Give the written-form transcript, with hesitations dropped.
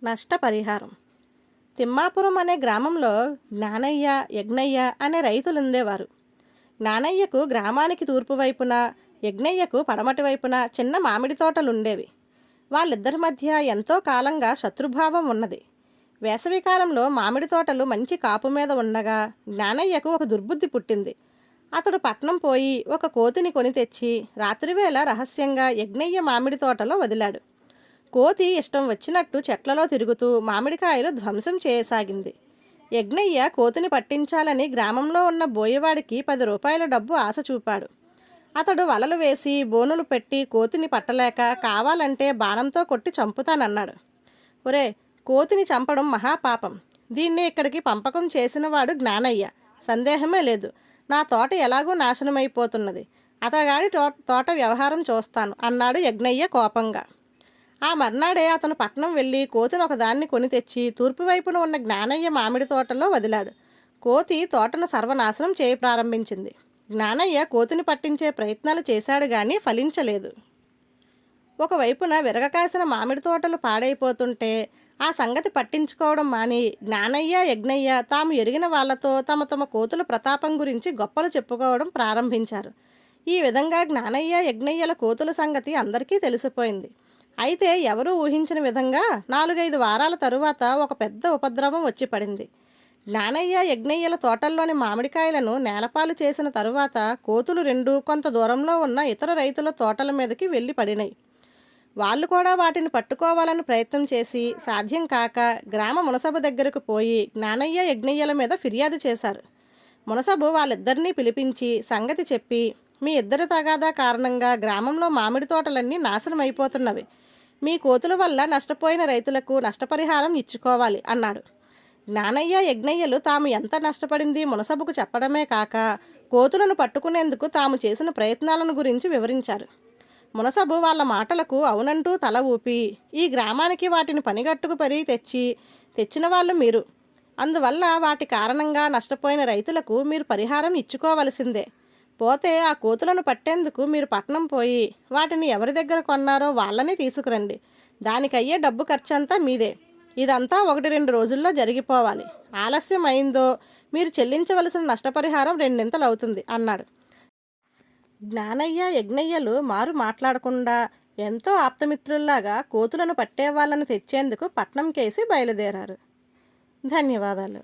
నష్టపరిహారం. తిమ్మాపురం అనే గ్రామంలో జ్ఞానయ్య, యజ్ఞయ్య అనే రైతులు ఉండేవారు. జ్ఞానయ్యకు గ్రామానికి తూర్పు వైపున, యజ్ఞయ్యకు పడమటి వైపున చిన్న మామిడి తోటలుండేవి. వాళ్ళిద్దరి మధ్య ఎంతో కాలంగా శత్రుభావం ఉన్నది. వేసవికాలంలో మామిడి తోటలు మంచి కాపు మీద ఉండగా జ్ఞానయ్యకు ఒక దుర్బుద్ధి పుట్టింది. అతడు పట్నం పోయి ఒక కోతిని కొని తెచ్చి రాత్రివేళ రహస్యంగా యజ్ఞయ్య మామిడి తోటలో వదిలాడు. కోతి ఇష్టం వచ్చినట్టు చెట్లలో తిరుగుతూ మామిడికాయలు ధ్వంసం చేయసాగింది. యజ్ఞయ్య కోతిని పట్టించాలని గ్రామంలో ఉన్న బోయవాడికి 10 రూపాయల డబ్బు ఆశ చూపాడు. అతడు వలలు వేసి బోనులు పెట్టి కోతిని పట్టలేక కావాలంటే బాణంతో కొట్టి చంపుతానన్నాడు. ఒరే, కోతిని చంపడం మహాపాపం. దీన్ని ఇక్కడికి పంపకం చేసినవాడు జ్ఞానయ్య, సందేహమే లేదు. నా తోట ఎలాగూ నాశనమైపోతున్నది. అతగాడి తోట వ్యవహారం చూస్తాను అన్నాడు యజ్ఞయ్య కోపంగా. ఆ మర్నాడే అతను పట్నం వెళ్ళి కోతిని ఒకదాన్ని కొని తెచ్చి తూర్పువైపున ఉన్న జ్ఞానయ్య మామిడి తోటలో వదిలాడు. కోతి తోటను సర్వనాశనం చేయ ప్రారంభించింది. జ్ఞానయ్య కోతిని పట్టించే ప్రయత్నాలు చేశాడు కానీ ఫలించలేదు. ఒకవైపున విరగకాసిన మామిడి తోటలు పాడైపోతుంటే ఆ సంగతి పట్టించుకోవడం మాని జ్ఞానయ్య, యజ్ఞయ్య తాము ఎరిగిన వాళ్లతో తమ తమ కోతుల ప్రతాపం గురించి గొప్పలు చెప్పుకోవడం ప్రారంభించారు. ఈ విధంగా జ్ఞానయ్య, యజ్ఞయ్యల కోతుల సంగతి అందరికీ తెలిసిపోయింది. అయితే ఎవరూ ఊహించిన విధంగా 4-5 వారాల తరువాత ఒక పెద్ద ఉపద్రవం వచ్చి పడింది. జ్ఞానయ్య, యజ్ఞయ్యల తోటల్లోని మామిడికాయలను నేలపాలు చేసిన తరువాత కోతులు 2 కొంత దూరంలో ఉన్న ఇతర రైతుల తోటల మీదకి వెళ్ళి పడినాయి. వాళ్ళు కూడా వాటిని పట్టుకోవాలని ప్రయత్నం చేసి సాధ్యం కాక గ్రామ మునసబు దగ్గరకు పోయి జ్ఞానయ్య, యజ్ఞయ్యల మీద ఫిర్యాదు చేశారు. మునసబు వాళ్ళిద్దరినీ పిలిపించి సంగతి చెప్పి, మీ ఇద్దరి తగాదా కారణంగా గ్రామంలో మామిడి తోటలన్నీ నాశనం అయిపోతున్నవి. మీ కోతుల వల్ల నష్టపోయిన రైతులకు నష్టపరిహారం ఇచ్చుకోవాలి అన్నాడు. జ్ఞానయ్య, యజ్ఞయ్యలు తాము ఎంత నష్టపడింది మునసబుకు చెప్పడమే కాక కోతులను పట్టుకునేందుకు తాము చేసిన ప్రయత్నాలను గురించి వివరించారు. మునసబు వాళ్ళ మాటలకు అవునంటూ తల ఊపి, ఈ గ్రామానికి వాటిని పనిగట్టుకు తెచ్చిన వాళ్ళు మీరు. అందువల్ల వాటి కారణంగా నష్టపోయిన రైతులకు మీరు పరిహారం ఇచ్చుకోవలసిందే. పోతే ఆ కోతులను పట్టేందుకు మీరు పట్నం పోయి వాటిని ఎవరి దగ్గర కొన్నారో వాళ్ళని తీసుకురండి. దానికయ్యే డబ్బు ఖర్చంతా మీదే. ఇదంతా 1-2 రోజుల్లో జరిగిపోవాలి. ఆలస్యం అయిందో మీరు చెల్లించవలసిన నష్టపరిహారం 2 అవుతుంది అన్నాడు. జ్ఞానయ్య, యజ్ఞయ్యలు మారు మాట్లాడకుండా ఎంతో ఆప్తమిత్రుల్లాగా కోతులను పట్టేవాళ్ళని తెచ్చేందుకు పట్నం కేసి బయలుదేరారు. ధన్యవాదాలు.